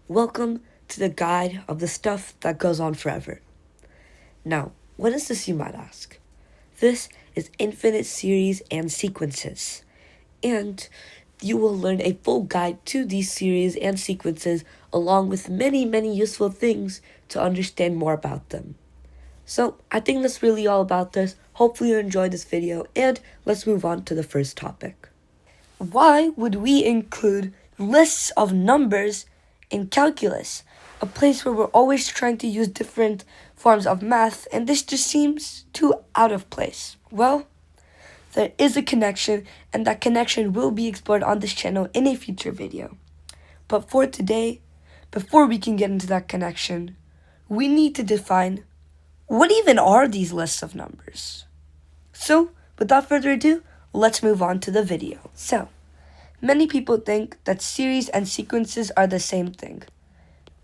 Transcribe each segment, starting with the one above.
Welcome to the guide of the stuff that goes on forever. Now, what is this, you might ask? This is infinite series and sequences, and you will learn a full guide to these series and sequences along with many useful things to understand more about them. So, I think that's really all about this. Hopefully you enjoyed this video, and let's move on to the first topic. Why would we include lists of numbers in calculus, a place where we're always trying to use different forms of math, and this just seems too out of place? Well, there is a connection, and that connection will be explored on this channel in a future video. But for today, before we can get into that connection, we need to define what even are these lists of numbers. So, without further ado, let's move on to the video. So, many people think that series and sequences are the same thing.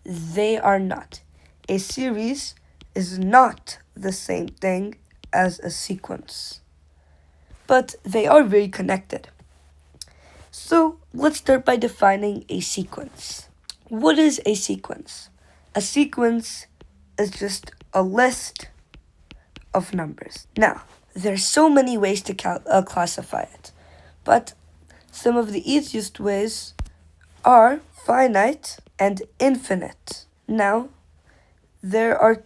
They are not. A series is not the same thing as a sequence, but they are very connected. So, let's start by defining a sequence. What is a sequence? A sequence is just a list of numbers. Now, there's so many ways to classify it, but some of the easiest ways are finite and infinite. Now, they're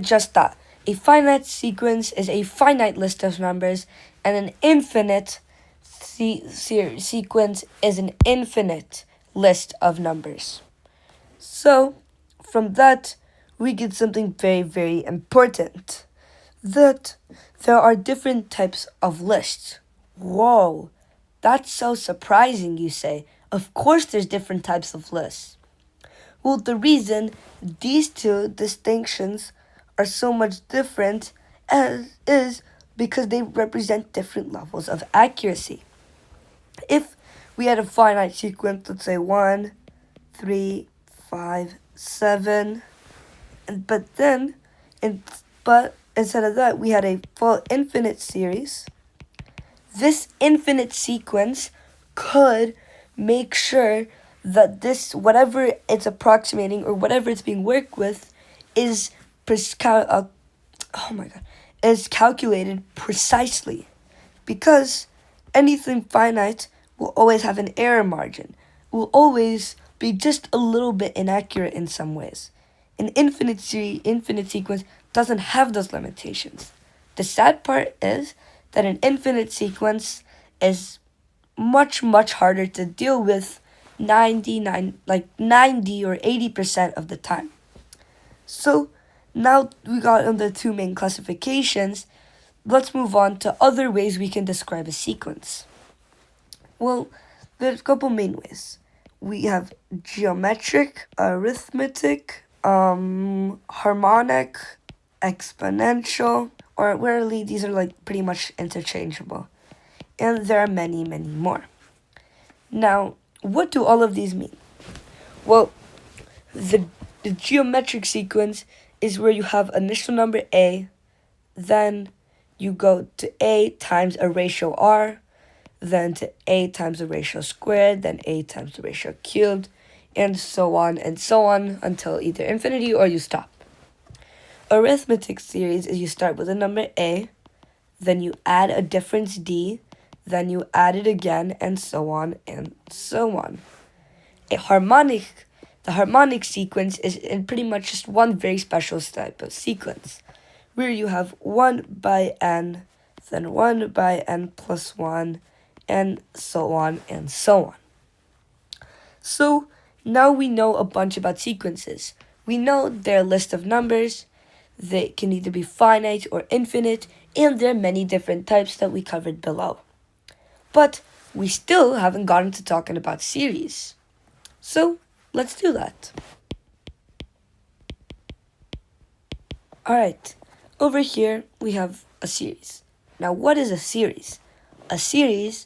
just that. A finite sequence is a finite list of numbers, and an infinite sequence is an infinite list of numbers. So, from that, we get something very important. That there are different types of lists. Whoa, that's so surprising, you say. Of course there's different types of lists. Well, the reason these two distinctions are so much different is because they represent different levels of accuracy. If we had a finite sequence, let's say 1, 3, 5, 7, but instead of that, we had a full infinite series. This infinite sequence could make sure that this, whatever it's approximating or whatever it's being worked with, is calculated precisely, because anything finite will always have an error margin. Will always be just a little bit inaccurate in some ways. An infinite sequence doesn't have those limitations. The sad part is that an infinite sequence is much harder to deal with 90 or 80% of the time. So now we got on the two main classifications. Let's move on to other ways we can describe a sequence. Well, there's a couple main ways. We have geometric, arithmetic, harmonic, exponential, or really these are pretty much interchangeable. And there are many more. Now, what do all of these mean? Well, the geometric sequence is where you have initial number a, then you go to a times a ratio r, then to a times a ratio squared, then a times the ratio cubed, and so on until either infinity or you stop. Arithmetic series is you start with a number a, then you add a difference d, then you add it again, and so on and so on. The harmonic sequence is in pretty much just one very special type of sequence, where you have 1 by n, then 1 by n plus 1, and so on and so on. So, now we know a bunch about sequences. We know they're a list of numbers, they can either be finite or infinite, and there are many different types that we covered below. But we still haven't gotten to talking about series. So, let's do that. Alright, over here we have a series. Now, what is a series? A series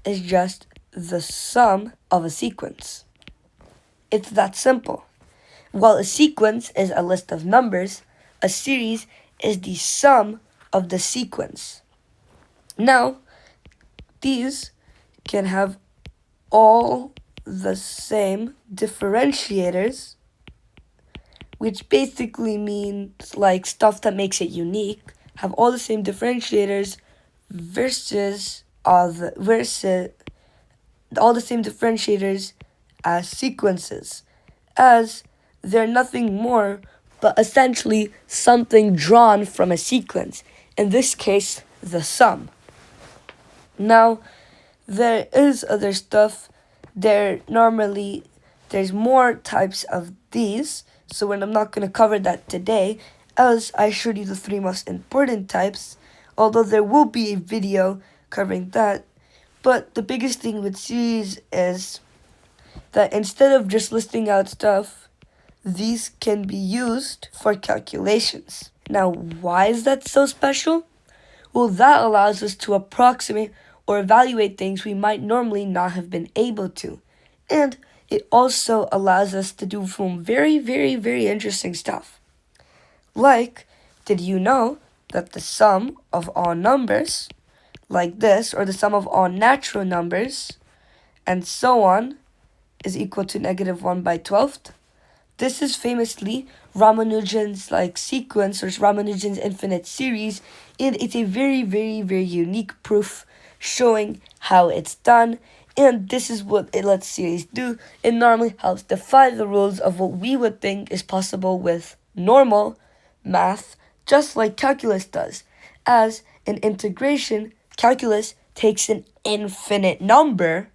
is just the sum of a sequence. It's that simple. While a sequence is a list of numbers, a series is the sum of the sequence. Now, these can have all the same differentiators, which basically means like stuff that makes it unique, have all the same differentiators versus all the same differentiators as sequences, as they're nothing more but essentially something drawn from a sequence, in this case the sum. Now there is other stuff. There's more types of these, so I'm not going to cover that today, as I showed you the three most important types, although there will be a video covering that. But the biggest thing with series is that instead of just listing out stuff, these can be used for calculations. Now, why is that so special? Well, that allows us to approximate or evaluate things we might normally not have been able to. And it also allows us to do some very, very, very interesting stuff. Like, did you know that the sum of all numbers, like this, or the sum of all natural numbers, and so on, is equal to -1/12th? This is famously Ramanujan's sequence, or Ramanujan's infinite series, and it's a very, very, very unique proof showing how it's done. And this is what it lets series do. It normally helps defy the rules of what we would think is possible with normal math, just like calculus does. As in integration, calculus takes an infinite number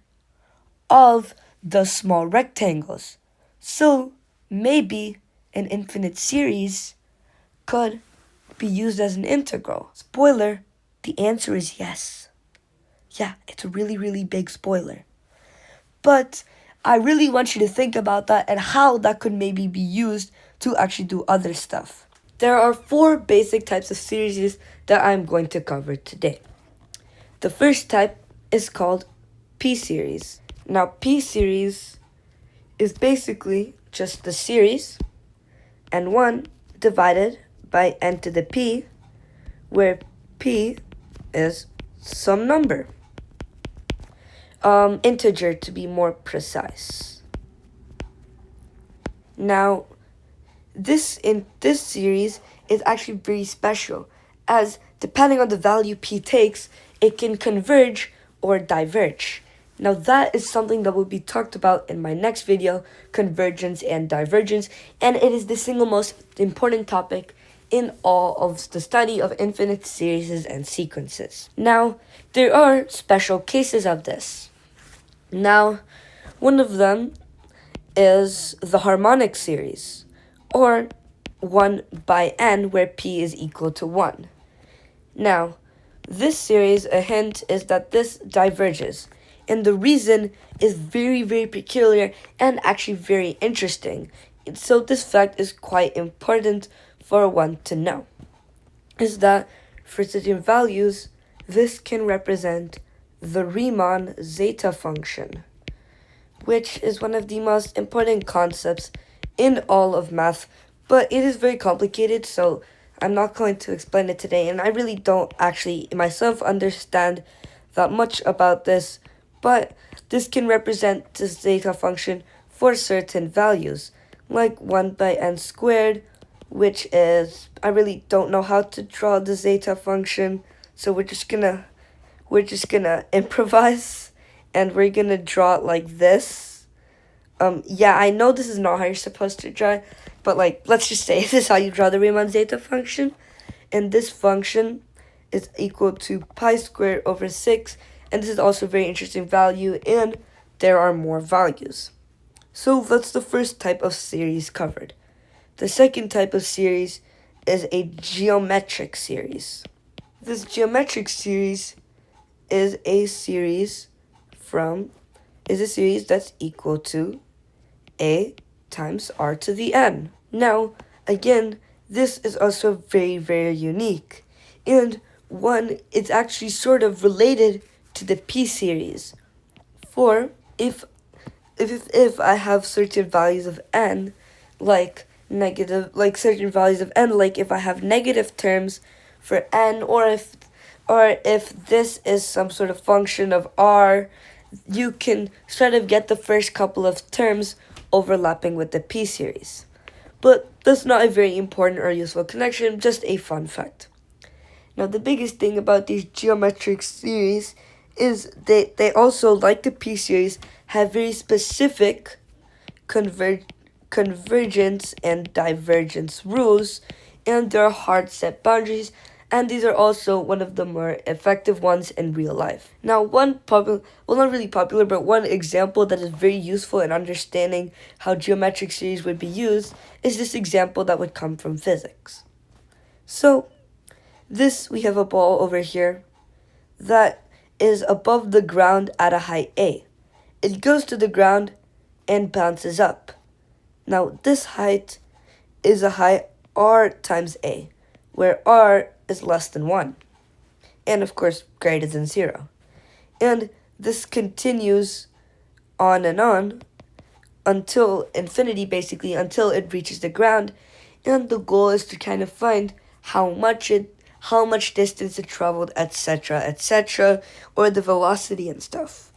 of the small rectangles. So maybe an infinite series could be used as an integral. Spoiler, the answer is yes. Yeah, it's a really, really big spoiler. But I really want you to think about that and how that could maybe be used to actually do other stuff. There are 4 basic types of series that I'm going to cover today. The first type is called P-series. Now, P-series is basically just the series and 1 divided by n to the p, where p is some number. Integer to be more precise. Now, this series is actually very special, as depending on the value p takes, it can converge or diverge. Now that is something that will be talked about in my next video, convergence and divergence, and it is the single most important topic in all of the study of infinite series and sequences. Now, there are special cases of this. Now, one of them is the harmonic series, or 1 by n, where p is equal to 1. Now, this series, a hint is that this diverges, and the reason is very, very peculiar and actually very interesting. So this fact is quite important for one to know, is that for certain values, this can represent the Riemann zeta function, which is one of the most important concepts in all of math, but it is very complicated, so I'm not going to explain it today, and I really don't actually myself understand that much about this, but this can represent the zeta function for certain values, like 1 by n squared, which is, I really don't know how to draw the zeta function, so we're just gonna improvise, and we're gonna draw it like this. Yeah, I know this is not how you're supposed to draw it, but let's just say this is how you draw the Riemann zeta function, and this function is equal to pi squared over 6, and this is also a very interesting value, and there are more values. So that's the first type of series covered. The second type of series is a geometric series. This geometric series is a series that's equal to a times r to the n. Now, again, this is also very, very unique, and it's actually sort of related to the p series. For if I have certain values of n, like certain values of n, like if I have negative terms for n, or if this is some sort of function of r, you can sort of get the first couple of terms overlapping with the P series. But that's not a very important or useful connection, just a fun fact. Now, the biggest thing about these geometric series is they also, like the P series, have very specific convergence and divergence rules, and there are hard set boundaries, and these are also one of the more effective ones in real life. Now, one popular, well, not really popular, but one example that is very useful in understanding how geometric series would be used is this example that would come from physics. So, we have a ball over here that is above the ground at a height A. It goes to the ground and bounces up. Now, this height is a height r times a, where r is less than 1, and of course greater than 0. And this continues on and on until infinity, basically, until it reaches the ground, and the goal is to kind of find how much distance it traveled, etc., etc., or the velocity and stuff.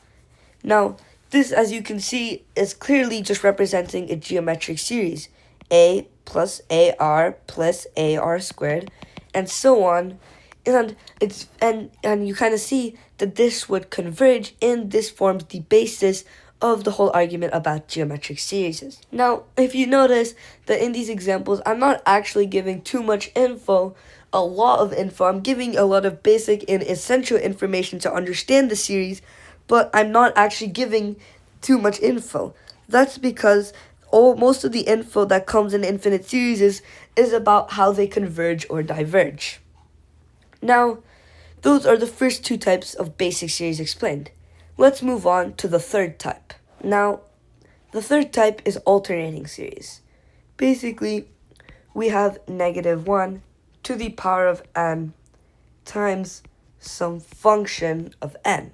Now, this, as you can see, is clearly just representing a geometric series, a plus ar plus ar squared, and so on. And you kind of see that this would converge, and this forms the basis of the whole argument about geometric series. Now, if you notice that in these examples, I'm not actually giving too much info, a lot of info. I'm giving a lot of basic and essential information to understand the series, but I'm not actually giving too much info. That's because most of the info that comes in infinite series is about how they converge or diverge. Now, those are the first two types of basic series explained. Let's move on to the third type. Now, the third type is alternating series. Basically, we have -1 to the power of n times some function of n.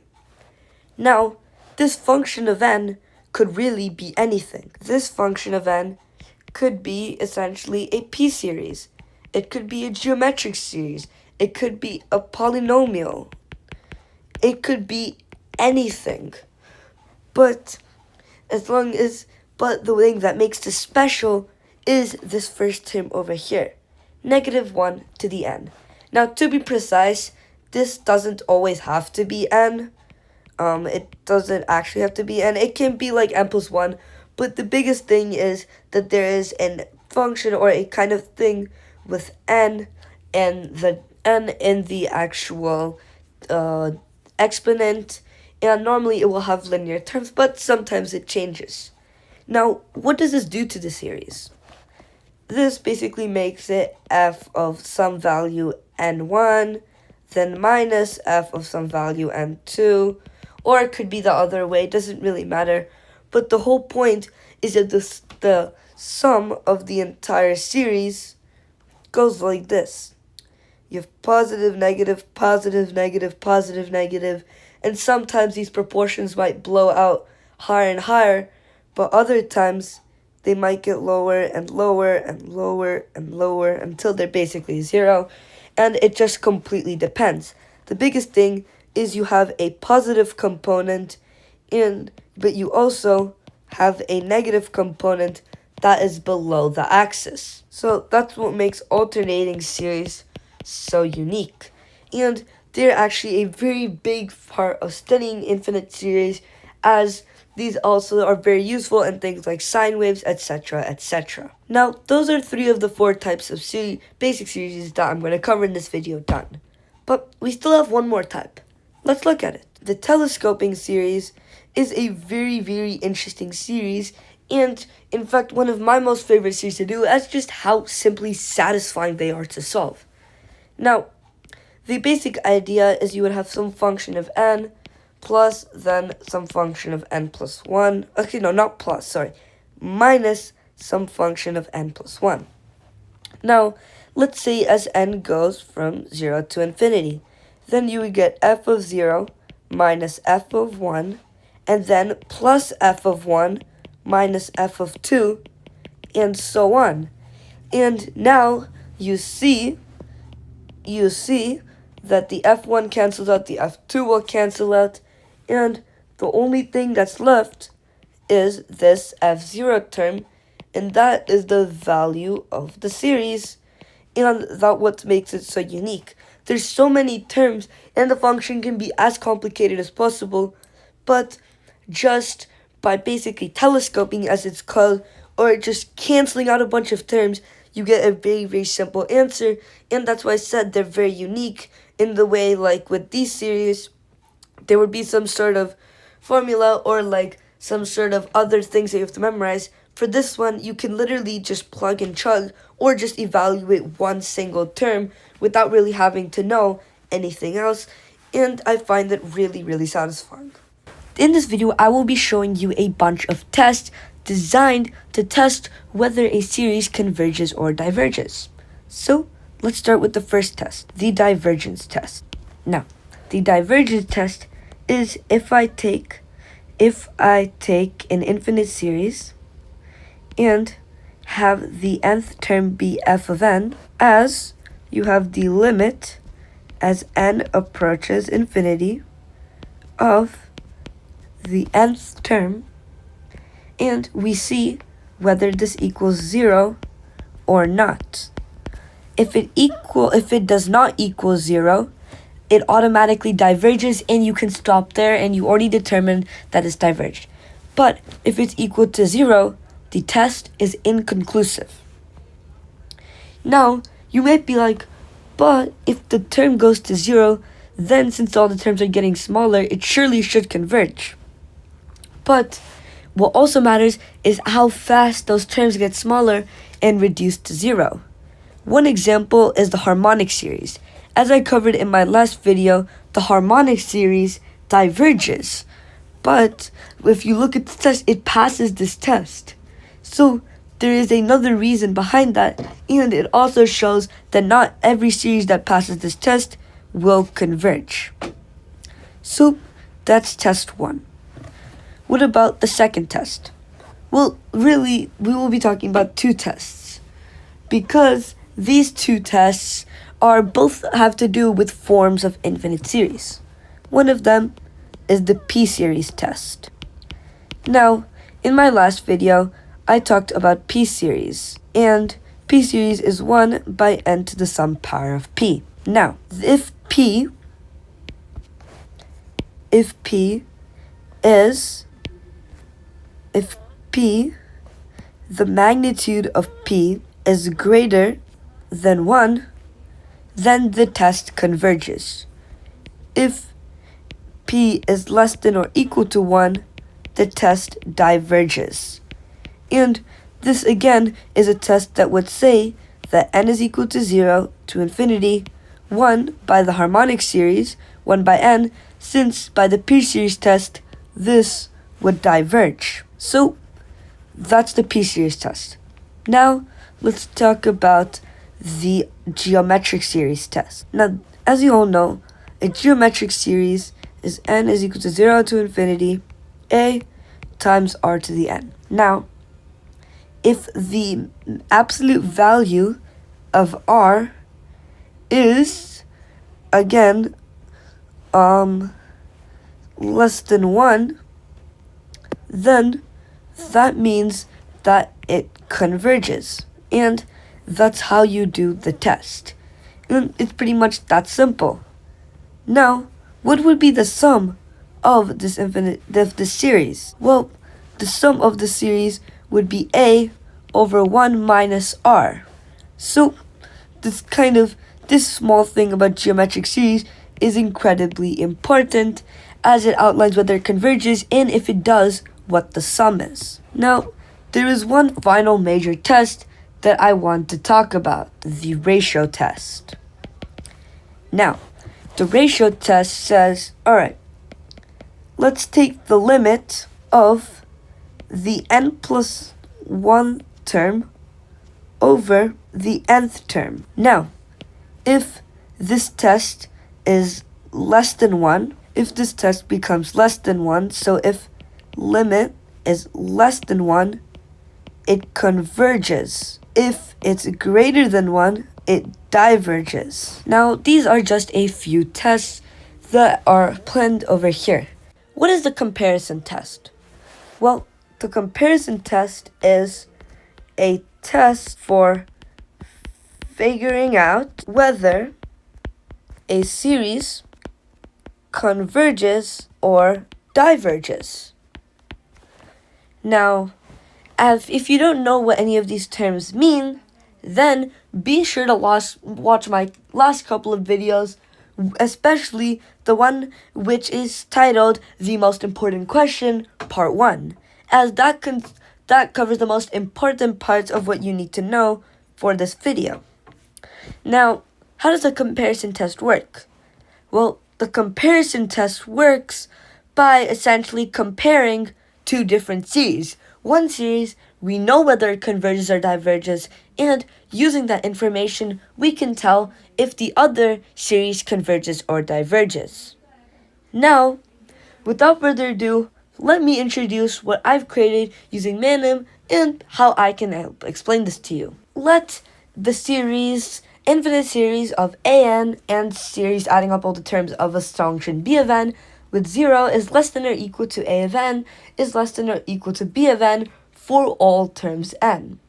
Now, this function of n could really be anything. This function of n could be essentially a p-series. It could be a geometric series. It could be a polynomial. It could be anything. But the thing that makes this special is this first term over here, -1 to the n. Now, to be precise, this doesn't always have to be n. It doesn't actually have to be n. It can be like n plus 1, but the biggest thing is that there is a function or a kind of thing with n, and the n in the actual exponent, and normally it will have linear terms, but sometimes it changes. Now, what does this do to the series? This basically makes it f of some value n1, then minus f of some value n2, or it could be the other way, it doesn't really matter. But the whole point is that the sum of the entire series goes like this. You have positive, negative, positive, negative, positive, negative, and sometimes these proportions might blow out higher and higher, but other times they might get lower and lower and lower and lower until they're basically 0, and it just completely depends. The biggest thing is you have a positive component, but you also have a negative component that is below the axis. So that's what makes alternating series so unique. And they're actually a very big part of studying infinite series, as these also are very useful in things like sine waves, etc., etc. Now, those are 3 of the 4 types of basic series that I'm going to cover in this video done. But we still have one more type. Let's look at it. The telescoping series is a very, very interesting series, and in fact, one of my most favorite series to do, as just how simply satisfying they are to solve. Now, the basic idea is you would have some function of n plus then some function of n plus 1. Okay, no, not plus, sorry. Minus some function of n plus 1. Now, let's say as n goes from 0 to infinity, then you would get f of 0 minus f of 1, and then plus f of 1 minus f of 2, and so on. And now you see that the f1 cancels out, the f2 will cancel out, and the only thing that's left is this f0 term, and that is the value of the series, and that's what makes it so unique. There's so many terms, and the function can be as complicated as possible, but just by basically telescoping, as it's called, or just canceling out a bunch of terms, you get a very, very simple answer, and that's why I said they're very unique in the way, like with these series, there would be some sort of formula or like some sort of other things that you have to memorize. For this one, you can literally just plug and chug or just evaluate one single term without really having to know anything else, and I find it really, really satisfying. In this video, I will be showing you a bunch of tests designed to test whether a series converges or diverges. So, let's start with the first test, the divergence test. Now, the divergence test is if I take an infinite series and have the nth term be f of n, as you have the limit as n approaches infinity of the nth term, and we see whether this equals 0 or not. If it does not equal 0, it automatically diverges and you can stop there and you already determined that it's diverged. But if it's equal to 0, the test is inconclusive. Now, you might be like, but if the term goes to 0, then since all the terms are getting smaller, it surely should converge. But what also matters is how fast those terms get smaller and reduce to 0. One example is the harmonic series. As I covered in my last video, the harmonic series diverges. But if you look at the test, it passes this test. So there is another reason behind that, and it also shows that not every series that passes this test will converge. So that's test 1. What about the second test? Well, really, we will be talking about 2 tests, because these 2 tests both have to do with forms of infinite series. One of them is the p-series test. Now, in my last video, I talked about p-series, and p-series is 1 by n to the sum power of p. Now, if p the magnitude of p is greater than 1, then the test converges. If p is less than or equal to 1, the test diverges. And this again is a test that would say that n is equal to 0 to infinity, 1 by the harmonic series, 1 by n, since by the p-series test, this would diverge. So that's the p-series test. Now, let's talk about the geometric series test. Now, as you all know, a geometric series is n is equal to 0 to infinity, a times r to the n. Now, if the absolute value of r is, again, less than 1, then that means that it converges. And that's how you do the test. And it's pretty much that simple. Now, what would be the sum of this series? Well, the sum of the series would be a over 1 minus r. So, this small thing about geometric series is incredibly important, as it outlines whether it converges, and if it does, what the sum is. Now, there is one final major test that I want to talk about, the ratio test. Now, the ratio test says, alright, let's take the limit of the n plus 1 term over the nth term. Now, if this test is less than 1, if this test becomes less than 1, so if limit is less than 1, it converges. If it's greater than 1, it diverges. Now, these are just a few tests that are planned over here. what is the comparison test? Well, the comparison test is a test for figuring out whether a series converges or diverges. Now, if you don't know what any of these terms mean, then be sure to watch my last couple of videos, especially the one which is titled The Most Important Question, Part 1, as that covers the most important parts of what you need to know for this video. Now, how does a comparison test work? Well, the comparison test works by essentially comparing two different series. One series, we know whether it converges or diverges, and using that information, we can tell if the other series converges or diverges. Now, without further ado, let me introduce what I've created using Manim and how I can explain this to you. Let the infinite series of an and series adding up all the terms of a function b of n with 0 is less than or equal to a of n is less than or equal to b of n for all terms n.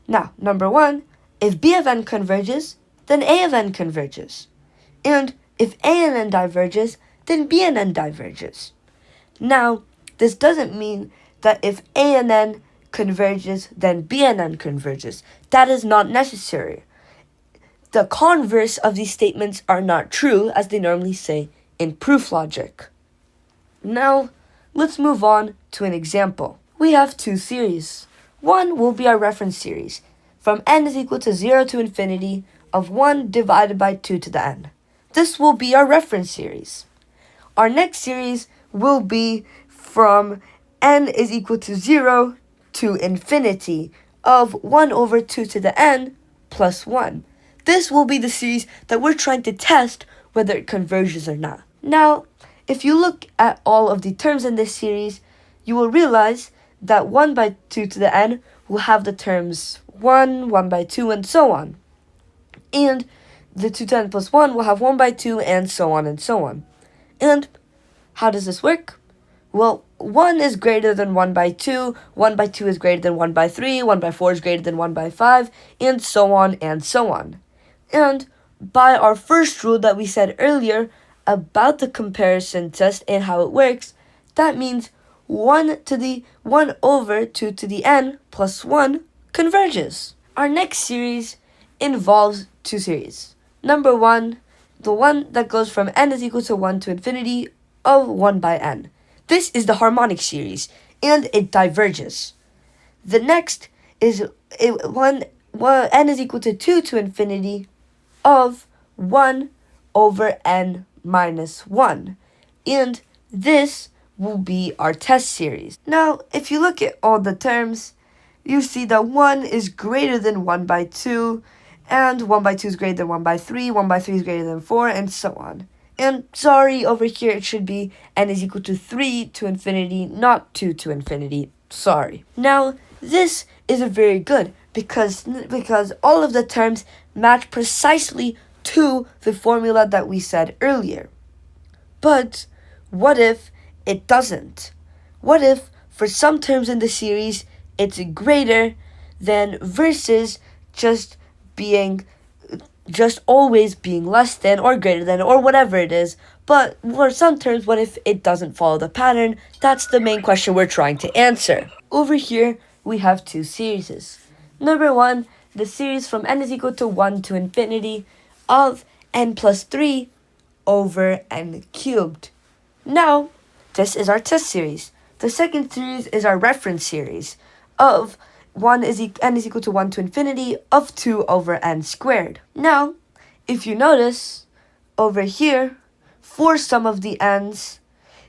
Now, number 1, if b of n converges, then a of n converges. And if a and n diverges, then b and n diverges. Now, this doesn't mean that if a and n converges, then b and n converges. That is not necessary. The converse of these statements are not true, as they normally say in proof logic. Now, let's move on to an example. We have two series. One will be our reference series, from n is equal to 0 to infinity of 1 divided by 2 to the n. This will be our reference series. Our next series will be from n is equal to 0 to infinity of 1 over 2 to the n plus 1. This will be the series that we're trying to test whether it converges or not. Now, if you look at all of the terms in this series, you will realize that 1 by 2 to the n will have the terms 1, 1 by 2, and so on. And the 2 to the n plus 1 will have 1 by 2, and so on and so on. And how does this work? Well, 1 is greater than 1 by 2, 1 by 2 is greater than 1 by 3, 1 by 4 is greater than 1 by 5, and so on and so on. And by our first rule that we said earlier about the comparison test and how it works, that means 1 over 2 to the n plus 1 converges. Our next series involves two series. Number 1, the one that goes from n is equal to 1 to infinity of 1 by n. This is the harmonic series, and it diverges. The next is n is equal to 2 to infinity of 1 over n minus 1. And this will be our test series. Now, if you look at all the terms, you see that 1 is greater than 1 by 2, and 1 by 2 is greater than 1 by 3, 1 by 3 is greater than 4, and so on. And sorry, over here it should be n is equal to 3 to infinity, not 2 to infinity. Sorry. Now, this is very good because all of the terms match precisely to the formula that we said earlier. But what if it doesn't? What if for some terms in the series it's greater than versus just always being less than or greater than or whatever it is? But for some terms, what if it doesn't follow the pattern? That's the main question we're trying to answer. Over here, we have two series. Number 1, the series from n is equal to 1 to infinity of n plus 3 over n cubed. Now, this is our test series. The second series is our reference series of n is equal to 1 to infinity of 2 over n squared. Now, if you notice, over here, for some of the n's,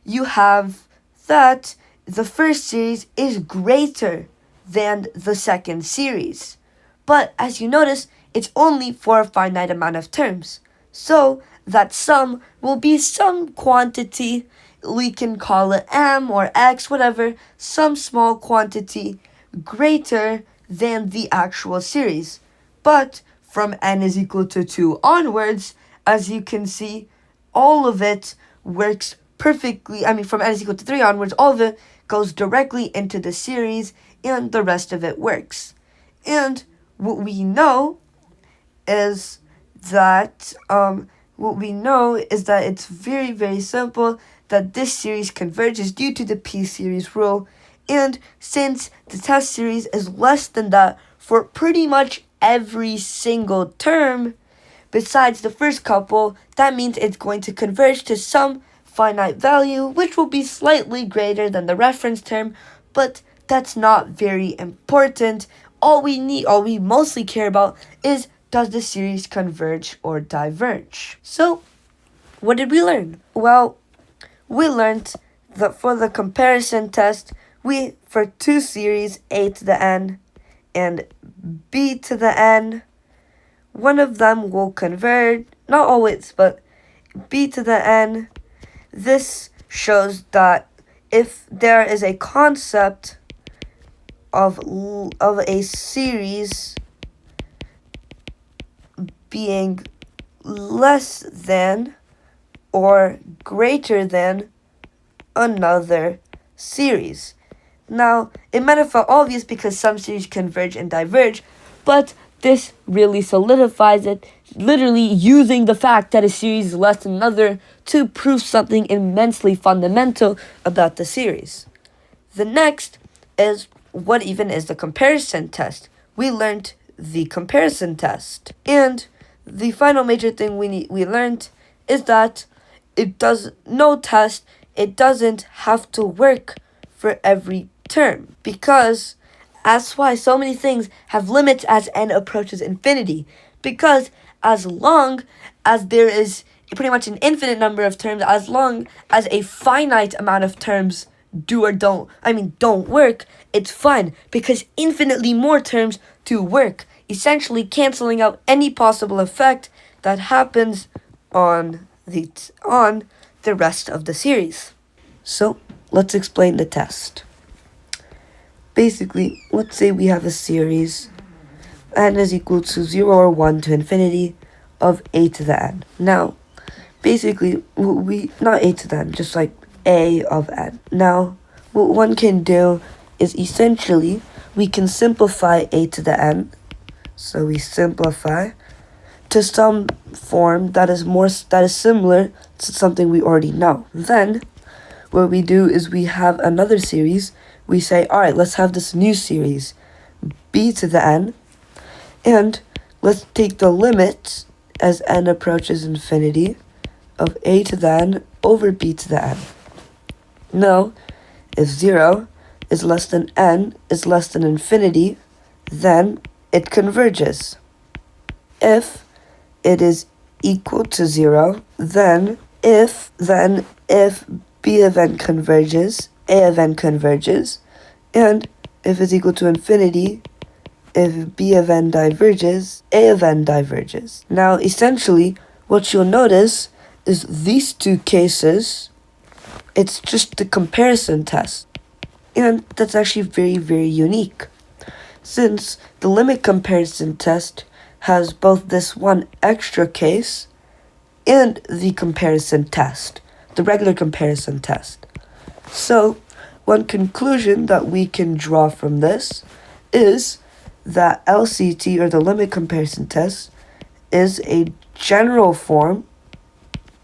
you have that the first series is greater than the second series. But as you notice, it's only for a finite amount of terms. So that sum will be some quantity, we can call it m or x, whatever, some small quantity greater than the actual series. But from n is equal to 2 onwards, as you can see, all of it works perfectly, from n is equal to 3 onwards, all of it goes directly into the series, and the rest of it works. And what we know is that it's very, very simple that this series converges due to the p-series rule. And since the test series is less than that for pretty much every single term besides the first couple, that means it's going to converge to some finite value, which will be slightly greater than the reference term, but that's not very important. All we mostly care about is, does the series converge or diverge? So, what did we learn? Well, we learned that for the comparison test, for two series, a to the n and b to the n, one of them will converge, not always, but b to the n. This shows that if there is a concept of a series being less than or greater than another series. Now, it might have felt obvious because some series converge and diverge, but this really solidifies it, literally using the fact that a series is less than another to prove something immensely fundamental about the series. The next is, what even is the comparison test? We learned the comparison test. And the final major thing we learned is that it doesn't have to work for every term, because that's why so many things have limits as n approaches infinity, because as long as there is pretty much an infinite number of terms, as long as a finite amount of terms don't work, it's fine, because infinitely more terms do work, essentially canceling out any possible effect that happens on the rest of the series. So, let's explain the test. Basically, let's say we have a series n is equal to 0 or 1 to infinity of a to the n. Now, basically, not a to the n, just like a of n. Now, what one can do is essentially, we can simplify a to the n. So we simplify to some form that is similar to something we already know. Then, what we do is we have another series. We say, alright, let's have this new series, b to the n, and let's take the limit as n approaches infinity of a to the n over b to the n. Now, if 0 is less than n is less than infinity, then it converges. If it is equal to 0, then if b of n converges, a of n converges, and if it's equal to infinity, if b of n diverges, a of n diverges. Now, essentially, what you'll notice is these two cases, it's just the comparison test. And that's actually very, very unique, since the limit comparison test has both this one extra case and the comparison test, the regular comparison test. So, one conclusion that we can draw from this is that LCT, or the limit comparison test, is a general form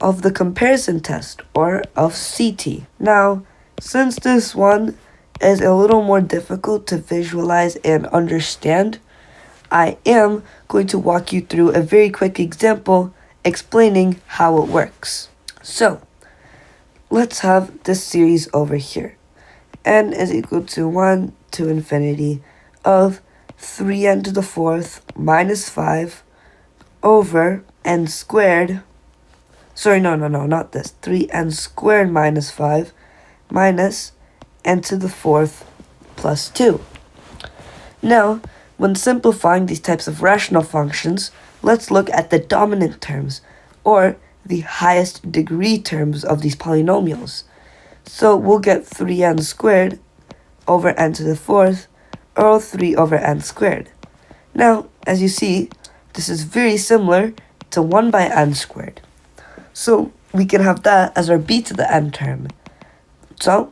of the comparison test, or of CT. Now, since this one is a little more difficult to visualize and understand, I am going to walk you through a very quick example explaining how it works. So, let's have this series over here. N is equal to 1 to infinity of 3n to the 4th minus 5 over n squared. Sorry, no, not this. 3n squared minus 5 minus n to the 4th plus 2. Now, when simplifying these types of rational functions, let's look at the dominant terms, or the highest degree terms of these polynomials. So we'll get 3n squared over n to the 4th, or 3 over n squared. Now, as you see, this is very similar to 1 by n squared. So we can have that as our b to the n term. So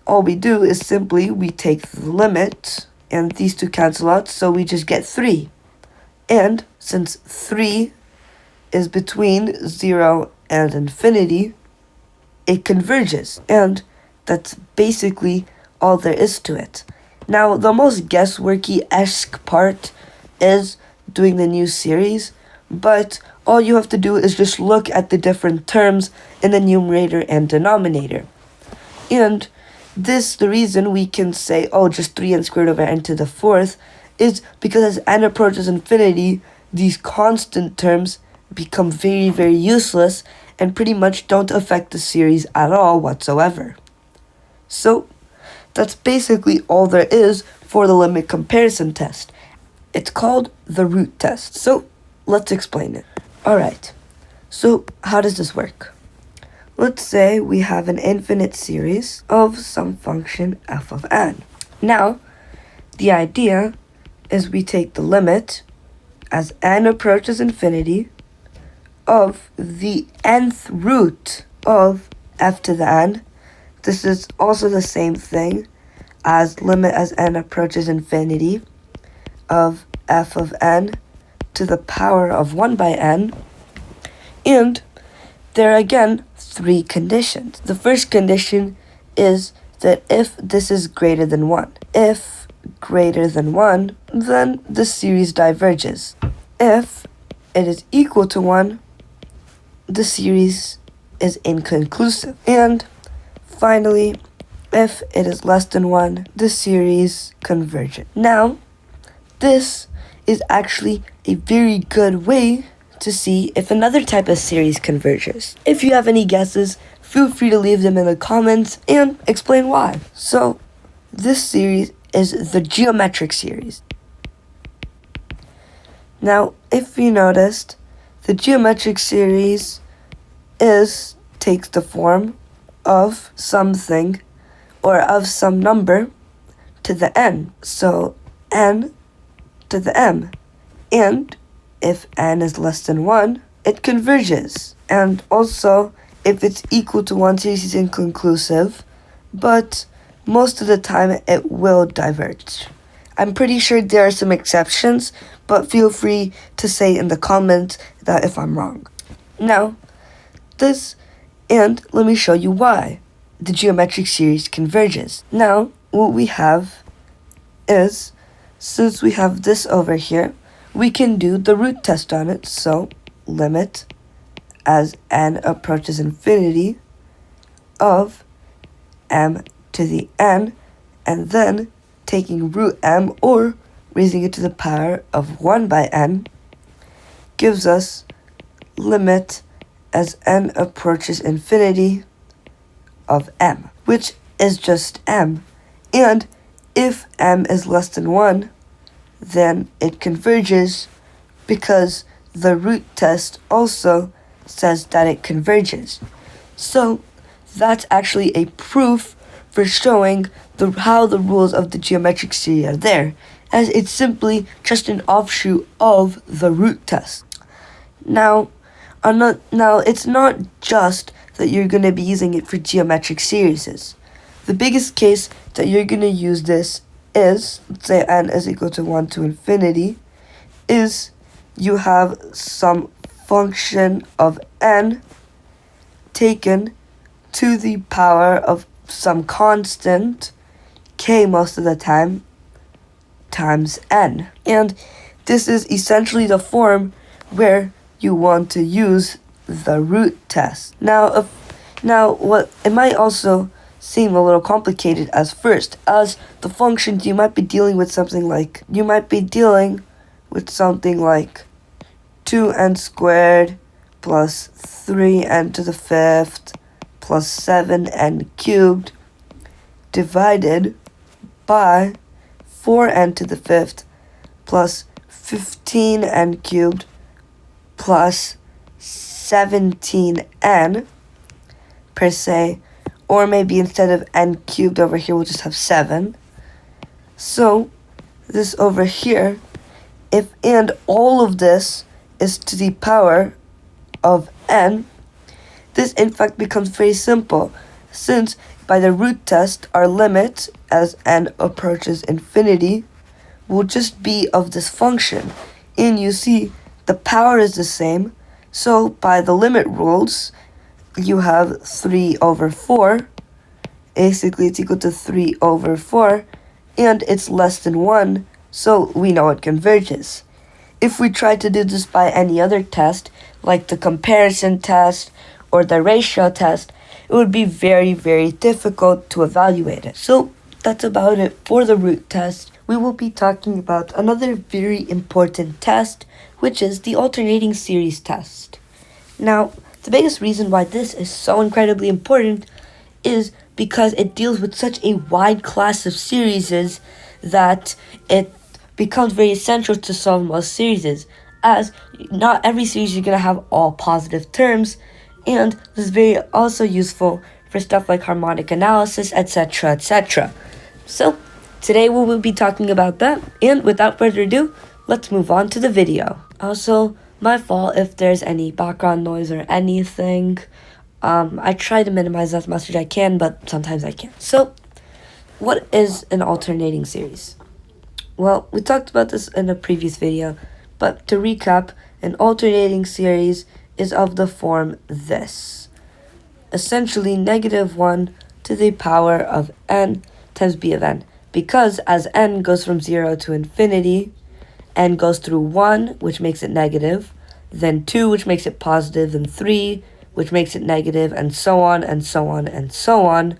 all we do is simply we take the limit, and these two cancel out, so we just get 3. And since 3 is between 0 and infinity, it converges. And that's basically all there is to it. Now, the most guessworky-esque part is doing the new series, but all you have to do is just look at the different terms in the numerator and denominator. And the reason we can say, oh, just 3n squared over n to the 4th, is because as n approaches infinity, these constant terms become very, very useless and pretty much don't affect the series at all whatsoever. So, that's basically all there is for the limit comparison test. It's called the root test. So, let's explain it. Alright, so how does this work? Let's say we have an infinite series of some function f of n. Now, the idea is we take the limit as n approaches infinity of the nth root of f to the n. This is also the same thing as limit as n approaches infinity of f of n to the power of 1 by n. And there are again 3 conditions. The first condition is that if this is greater than 1. If greater than 1, then the series diverges. If it is equal to 1, the series is inconclusive. And finally, if it is less than 1, the series converges. Now, this is actually a very good way to see if another type of series converges. If you have any guesses, feel free to leave them in the comments and explain why. So, this series is the geometric series. Now, if you noticed, the geometric series takes the form of something or of some number to the n. So, n to the m. And if n is less than 1, it converges. And also, if it's equal to 1, series is inconclusive, but most of the time it will diverge. I'm pretty sure there are some exceptions, but feel free to say in the comments that if I'm wrong. Now, let me show you why the geometric series converges. Now, what we have is, since we have this over here, we can do the root test on it. So, limit as n approaches infinity of m to the n, and then taking root m or raising it to the power of 1 by n gives us limit as n approaches infinity of m, which is just m. And if m is less than 1, then it converges because the root test also says that it converges. So that's actually a proof for showing how the rules of the geometric series are there, as it's simply just an offshoot of the root test. Now, it's not just that you're going to be using it for geometric series. The biggest case that you're going to use this is, let's say n is equal to 1 to infinity, is you have some function of n taken to the power of some constant, k most of the time, times n. And this is essentially the form where you want to use the root test. Now, it might also seem a little complicated as first, as the functions you might be dealing with something like 2n squared plus 3n to the 5th plus 7n cubed divided by 4n to the 5th plus 15n cubed plus 17n per se, or maybe instead of n cubed over here we'll just have 7. So this over here, and all of this is to the power of n, This in fact becomes very simple, since by the root test our limit as n approaches infinity will just be of this function. And you see the power is the same, so by the limit rules you have 3 over 4. Basically it's equal to 3 over 4, and it's less than 1, so we know it converges. If we try to do this by any other test, like the comparison test or the ratio test, it would be very, very difficult to evaluate it. So that's about it for the root test. We will be talking about another very important test, which is the alternating series test. Now, the biggest reason why this is so incredibly important is because it deals with such a wide class of series that it becomes very essential to solve most series, as not every series is going to have all positive terms, and this is very also useful for stuff like harmonic analysis, etc., etc. So, today we will be talking about that, and without further ado, let's move on to the video. Also, my fault if there's any background noise or anything. I try to minimize as much as I can, but sometimes I can't. So, what is an alternating series? Well, we talked about this in a previous video, but to recap, an alternating series is of the form this. Essentially, -1 to the power of n times b of n. Because as n goes from 0 to infinity, n goes through 1, which makes it negative, then 2, which makes it positive, then 3, which makes it negative, and so on, and so on, and so on,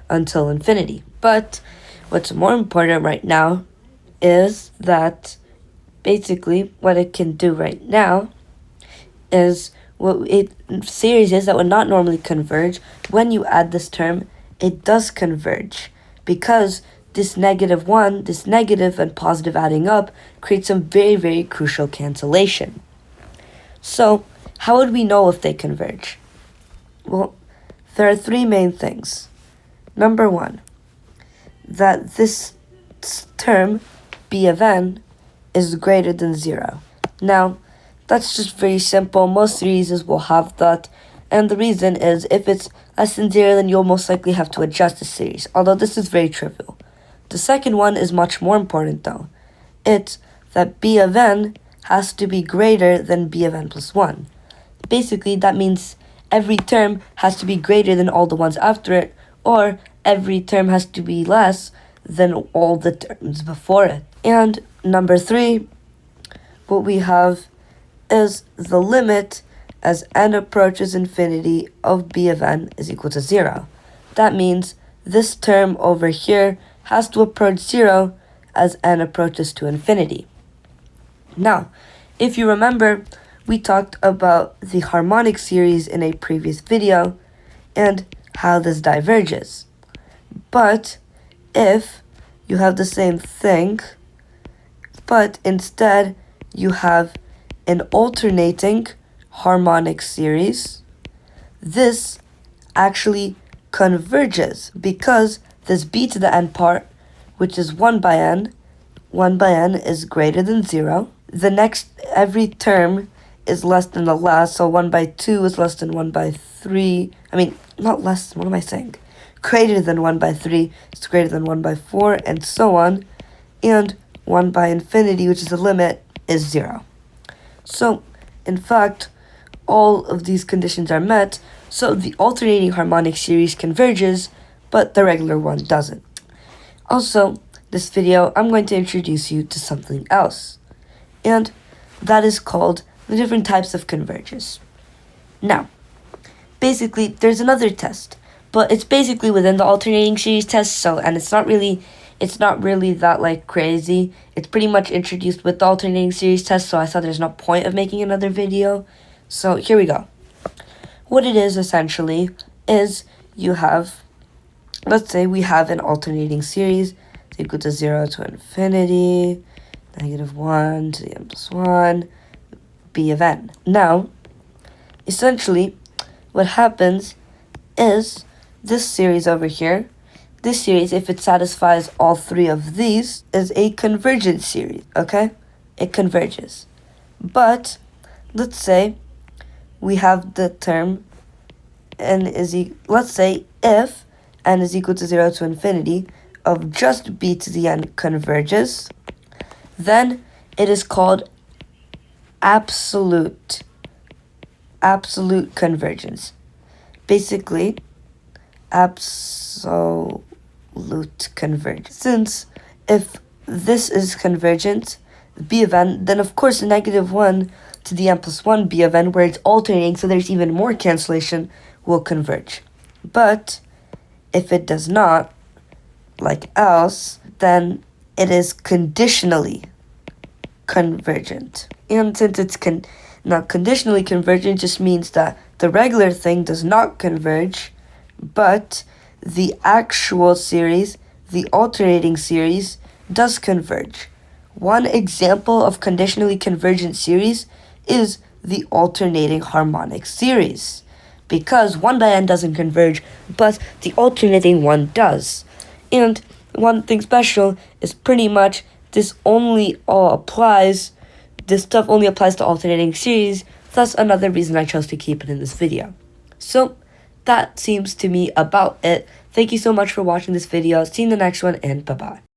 until infinity. But what's more important right now is that basically what it can do right now is series that would not normally converge. When you add this term, it does converge, because this -1, this negative and positive adding up, creates some very, very crucial cancellation. So, how would we know if they converge? Well, there are 3 main things. Number 1, that this term, b of n, is greater than 0. Now, that's just very simple. Most series will have that, and the reason is if it's less than 0, then you'll most likely have to adjust the series, although this is very trivial. The second one is much more important though. It's that b of n has to be greater than b of n plus 1. Basically, that means every term has to be greater than all the ones after it, or every term has to be less than all the terms before it. And number 3, what we have is the limit as n approaches infinity of b of n is equal to 0. That means this term over here has to approach 0 as n approaches to infinity. Now, if you remember, we talked about the harmonic series in a previous video and how this diverges. But if you have the same thing, but instead you have an alternating harmonic series, this actually converges, because this b to the n part, which is 1 by n is greater than 0. The next, every term is less than the last, so 1 by 2 is less than 1 by 3. I mean, not less, what am I saying? Greater than 1 by 3 is greater than 1 by 4, and so on. And 1 by infinity, which is the limit, is 0. So, in fact, all of these conditions are met, so the alternating harmonic series converges, but the regular one doesn't. Also, this video, I'm going to introduce you to something else, and that is called the different types of converges. Now, basically, there's another test, but it's basically within the alternating series test, and it's not really that like crazy. It's pretty much introduced with the alternating series test, so I thought there's no point of making another video. So here we go. What it is essentially is you have, let's say we have an alternating series equal to 0 to infinity, -1 to the n plus 1, b of n. Now, essentially, what happens is this series over here, this series, if it satisfies all 3 of these, is a convergent series, okay? It converges. But, let's say we have the term let's say if n is equal to 0 to infinity of just b to the n converges, then it is called absolute convergence. Basically, absolute convergence. Since if this is convergent, b of n, then of course -1 to the n plus 1 b of n, where it's alternating, so there's even more cancellation, will converge. But if it does not, like else, then it is conditionally convergent. And since it's not conditionally convergent, just means that the regular thing does not converge, but the actual series, the alternating series, does converge. One example of conditionally convergent series is the alternating harmonic series, because 1 by n doesn't converge, but the alternating one does. And one thing special is pretty much this stuff only applies to alternating series, thus another reason I chose to keep it in this video. So that seems to me about it. Thank you so much for watching this video. See you in the next one, and bye-bye.